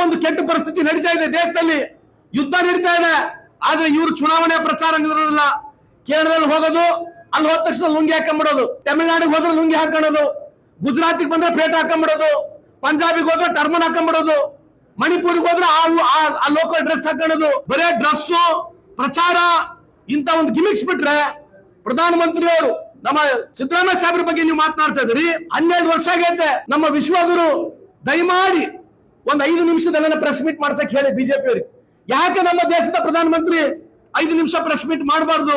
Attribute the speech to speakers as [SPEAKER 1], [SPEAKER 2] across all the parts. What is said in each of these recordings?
[SPEAKER 1] ಒಂದು ಕೆಟ್ಟ ಪರಿಸ್ಥಿತಿ ನಡೀತಾ ಇದೆ ದೇಶದಲ್ಲಿ, ಯುದ್ಧ ನಡೀತಾ ಇದೆ. ಆದ್ರೆ ಇವರು ಚುನಾವಣೆ ಪ್ರಚಾರ ಇರೋದಿಲ್ಲ. ಕೇರಳದಲ್ಲಿ ಹೋಗೋದು, ಅಲ್ಲಿ ಹೋದ ತಕ್ಷಣ ಲುಂಗಿ ಹಾಕೊಂಡ್ಬಿಡೋದು, ತಮಿಳುನಾಡಿಗೆ ಹೋದ್ರೆ ಲುಂಗಿ ಹಾಕೊಳ್ಳೋದು, ಗುಜರಾತಿಗೆ ಬಂದ್ರೆ ಪೇಟ ಹಾಕೊಂಡ್ಬಿಡೋದು, ಪಂಜಾಬಿಗೆ ಹೋದ್ರೆ ಟರ್ಮನ್ ಹಾಕೊಂಡ್ಬಿಡೋದು, ಮಣಿಪುರಿಗೆ ಹೋದ್ರೆ ಆ ಲೋಕಲ್ ಡ್ರೆಸ್ ಹಾಕೊಳ್ಳೋದು, ಬರೇ ಡ್ರೆಸ್ ಪ್ರಚಾರ ಇಂತ ಒಂದು ಗಿಮಿಕ್ಸ್ ಬಿಟ್ರೆ ಪ್ರಧಾನಮಂತ್ರಿ ಅವರು ನಮ್ಮ ಸಿದ್ದರಾಮಯ್ಯ ಸಾಹೇಬ್ರ ಬಗ್ಗೆ ನೀವು ಮಾತನಾಡ್ತಾ ಇದ್ರಿ. 12 ವರ್ಷ ಆಗೈತೆ. ನಮ್ಮ ವಿಶ್ವಗುರು ದಯಮಾಡಿ ಒಂದ್ 5 ನಿಮಿಷದಲ್ಲ ಪ್ರೆಸ್ ಮೀಟ್ ಮಾಡ್ಸಕ್ ಹೇಳಿ ಬಿಜೆಪಿ ಅವ್ರಿಗೆ. ಯಾಕೆ ನಮ್ಮ ದೇಶದ ಪ್ರಧಾನಮಂತ್ರಿ 5 ನಿಮಿಷ ಪ್ರೆಸ್ ಮೀಟ್ ಮಾಡಬಾರ್ದು,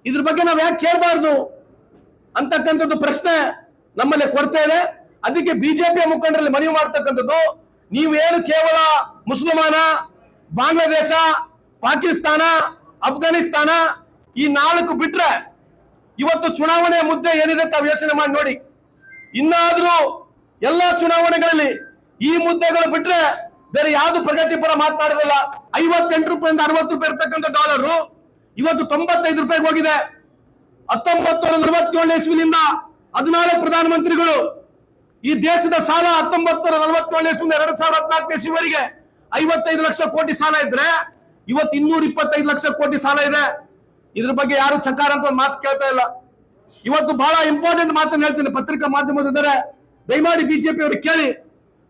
[SPEAKER 1] ಇದ್ರ ಬಗ್ಗೆ ನಾವ್ ಯಾಕೆ ಕೇಳಬಾರ್ದು ಅಂತಕ್ಕಂಥದ್ದು ಪ್ರಶ್ನೆ ನಮ್ಮಲ್ಲಿ ಕೊಡ್ತಾ ಇದೆ. ಅದಕ್ಕೆ ಬಿಜೆಪಿಯ ಮುಖಂಡರಲ್ಲಿ ಮನವಿ ಮಾಡ್ತಕ್ಕಂಥದ್ದು, ನೀವೇನು ಕೇವಲ ಮುಸಲ್ಮಾನ, ಬಾಂಗ್ಲಾದೇಶ, ಪಾಕಿಸ್ತಾನ, ಅಫ್ಘಾನಿಸ್ತಾನ ಈ 4 ಬಿಟ್ರೆ ಇವತ್ತು ಚುನಾವಣೆ ಮುದ್ದೆ ಏನಿದೆ ತಾವು ಯೋಚನೆ ಮಾಡಿ ನೋಡಿ. ಇನ್ನಾದ್ರೂ ಎಲ್ಲಾ ಚುನಾವಣೆಗಳಲ್ಲಿ ಈ ಮುದ್ದೆಗಳು ಬಿಟ್ರೆ ಬೇರೆ ಯಾವ್ದು ಪ್ರಗತಿಪರ ಮಾತನಾಡೋದಿಲ್ಲ. 58 ರೂಪಾಯಿಂದ 60 ರೂಪಾಯಿ ಇರ್ತಕ್ಕಂಥ ಡಾಲರ್ ಇವತ್ತು 95 ರೂಪಾಯಿಗೆ ಹೋಗಿದೆ. 1947 ಇಸ್ವಿನಿಂದ 14 ಪ್ರಧಾನಮಂತ್ರಿಗಳು ಈ ದೇಶದ ಸಾಲ 1947 ಇಸ್ವಿಯಿಂದ 2014 ಇಸ್ವಿವರೆಗೆ 55 ಲಕ್ಷ ಕೋಟಿ ಸಾಲ ಇದ್ರೆ ಇವತ್ತು 225 ಲಕ್ಷ ಕೋಟಿ ಸಾಲ ಇದೆ. ಇದ್ರ ಬಗ್ಗೆ ಯಾರು ಚಕಾರ ಅಂತ ಮಾತು ಕೇಳ್ತಾ ಇಲ್ಲ. ಇವತ್ತು ಬಹಳ ಇಂಪಾರ್ಟೆಂಟ್ ಮಾತನ್ನು ಹೇಳ್ತೀನಿ, ಪತ್ರಿಕಾ ಮಾಧ್ಯಮದಿದ್ದಾರೆ, ದಯಮಾಡಿ ಬಿಜೆಪಿ ಅವರು ಕೇಳಿ.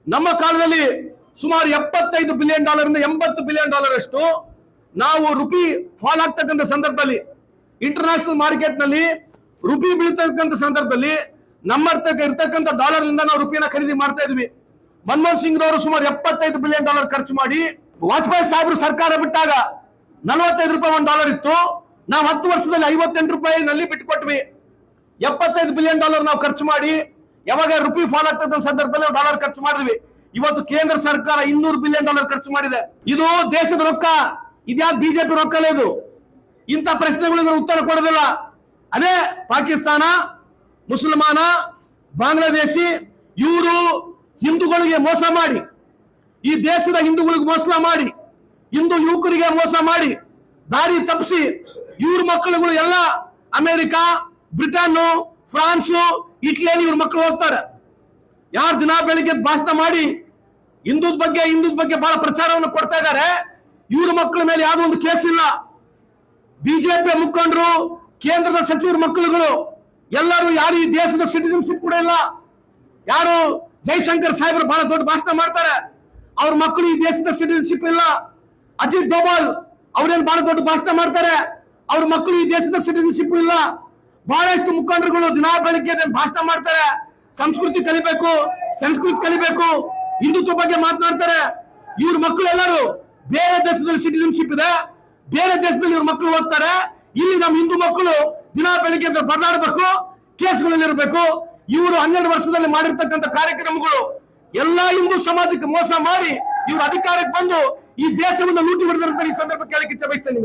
[SPEAKER 1] ನಮ್ಮ ಕಾಲದಲ್ಲಿ ಸುಮಾರು $75 ಬಿಲಿಯನ್ ಇಂದ $80 ಬಿಲಿಯನ್ ಅಷ್ಟು ನಾವು ರುಪಿ ಫಾಲ್ ಆಗ್ತಕ್ಕಂಥ ಸಂದರ್ಭದಲ್ಲಿ, ಇಂಟರ್ನ್ಯಾಷನಲ್ ಮಾರ್ಕೆಟ್ ನಲ್ಲಿ ರುಪಿ ಬೀಳ್ತಕ್ಕಂಥ ಸಂದರ್ಭದಲ್ಲಿ ನಮ್ಮ ಇರ್ತಕ್ಕಂಥ ಡಾಲರ್ ನಿಂದ ನಾವು ರುಪಿನ ಖರೀದಿ ಮಾಡ್ತಾ ಇದ್ವಿ. ಮನಮೋಹನ್ ಸಿಂಗ್ ಅವರು ಸುಮಾರು $75 ಬಿಲಿಯನ್ ಖರ್ಚು ಮಾಡಿ, ವಾಜಪೇಯಿ ಸಾಹೇಬರು ಸರ್ಕಾರ ಬಿಟ್ಟಾಗ 45 ರೂಪಾಯಿ ಒಂದು ಡಾಲರ್ ಇತ್ತು. ನಾವು 10 ವರ್ಷದಲ್ಲಿ 58 ರೂಪಾಯಿನಲ್ಲಿ ಬಿಟ್ಟುಕೊಟ್ವಿ. $75 ಬಿಲಿಯನ್ ನಾವು ಖರ್ಚು ಮಾಡಿ, ಯಾವಾಗ ರುಪಿ ಫಾಲ್ ಆಗ್ತದ ಸಂದರ್ಭದಲ್ಲಿ ಡಾಲರ್ ಖರ್ಚು ಮಾಡಿದ್ವಿ. ಇವತ್ತು ಕೇಂದ್ರ ಸರ್ಕಾರ $200 ಬಿಲಿಯನ್ ಖರ್ಚು ಮಾಡಿದೆ. ಇದು ದೇಶದ ರೊಕ್ಕ, ಇದ್ಯಾವ ಬಿಜೆಪಿ ರೊಕ್ಕಲ್ಲ ಇದು. ಇಂಥ ಪ್ರಶ್ನೆಗಳಿಗೆ ಉತ್ತರ ಕೊಡೋದಿಲ್ಲ. ಅದೇ ಪಾಕಿಸ್ತಾನ, ಮುಸಲ್ಮಾನ, ಬಾಂಗ್ಲಾದೇಶಿ ಇವರು ಹಿಂದೂಗಳಿಗೆ ಮೋಸ ಮಾಡಿ, ಈ ದೇಶದ ಹಿಂದೂಗಳಿಗೆ ಮೋಸ ಮಾಡಿ, ಹಿಂದೂ ಯುವಕರಿಗೆ ಮೋಸ ಮಾಡಿ ದಾರಿ ತಪ್ಪಿಸಿ ಇವ್ರ ಮಕ್ಕಳುಗಳು ಎಲ್ಲ ಅಮೆರಿಕ, ಬ್ರಿಟನ್, ಫ್ರಾನ್ಸ್, ಇಟ್ಲಿಯಲ್ಲಿ ಇವ್ರ ಮಕ್ಕಳು ಹೋಗ್ತಾರೆ. ಯಾರು ದಿನ ಬೆಳಿಗ್ಗೆ ಭಾಷಣ ಮಾಡಿ ಹಿಂದೂದ ಬಗ್ಗೆ ಬಹಳ ಪ್ರಚಾರವನ್ನು ಕೊಡ್ತಾ ಇದ್ದಾರೆ. ಇವ್ರ ಮಕ್ಕಳ ಮೇಲೆ ಯಾವುದೋ ಒಂದು ಕೇಸ್ ಇಲ್ಲ. ಬಿಜೆಪಿ ಮುಖಂಡರು, ಕೇಂದ್ರದ ಸಚಿವರ ಮಕ್ಕಳುಗಳು ಎಲ್ಲರೂ ಯಾರು ಈ ದೇಶದ ಸಿಟಿಜನ್ಶಿಪ್ ಕೂಡ ಇಲ್ಲ. ಯಾರು ಜೈಶಂಕರ್ ಸಾಹೇಬರು ಬಹಳ ದೊಡ್ಡ ಭಾಷಣ ಮಾಡ್ತಾರೆ, ಅವ್ರ ಮಕ್ಕಳು ಈ ದೇಶದ ಸಿಟಿಜನ್ಶಿಪ್ ಇಲ್ಲ. ಅಜಿತ್ ಡೋಭಾಲ್ ಅವ್ರೇನು ಬಹಳ ದೊಡ್ಡ ಭಾಷಣ ಮಾಡ್ತಾರೆ, ಅವ್ರ ಮಕ್ಕಳು ಈ ದೇಶದ ಸಿಟಿಜನ್ಶಿಪ್ ಇಲ್ಲ. ಬಹಳಷ್ಟು ಮುಖಂಡರುಗಳು ದಿನ ಬೆಳಿಗ್ಗೆ ಭಾಷಣ ಮಾಡ್ತಾರೆ, ಸಂಸ್ಕೃತಿ ಕಲಿಬೇಕು, ಸಂಸ್ಕೃತಿ ಕಲಿಬೇಕು, ಹಿಂದುತ್ವ ಬಗ್ಗೆ ಮಾತನಾಡ್ತಾರೆ. ಇವ್ರ ಮಕ್ಕಳು ಎಲ್ಲರೂ ಬೇರೆ ದೇಶದಲ್ಲಿ ಸಿಟಿಜನ್ಶಿಪ್ ಇದೆ, ಬೇರೆ ದೇಶದಲ್ಲಿ ಇವ್ರ ಮಕ್ಕಳು ಓದ್ತಾರೆ. ಇಲ್ಲಿ ನಮ್ಮ ಹಿಂದೂ ಮಕ್ಕಳು ದಿನ ಬೆಳಿಗ್ಗೆ ಬದಲಾಡಬೇಕು, ಕೇಸ್ಗಳಲ್ಲಿ ಇರಬೇಕು. ಇವರು 12 ವರ್ಷದಲ್ಲಿ ಮಾಡಿರ್ತಕ್ಕಂಥ ಕಾರ್ಯಕ್ರಮಗಳು ಎಲ್ಲಾ ಹಿಂದೂ ಸಮಾಜಕ್ಕೆ ಮೋಸ ಮಾಡಿ ಇವರು ಅಧಿಕಾರಕ್ಕೆ ಬಂದು ಈ ದೇಶವನ್ನು ಲೂಟಿ ಹೊಡೆದಿರುತ್ತಾರೆ. ಈ ಸಂದರ್ಭ ಕೇಳಕ್ಕೆ ಇಚ್ಛೆ ಬಯಸ್ತೇನೆ.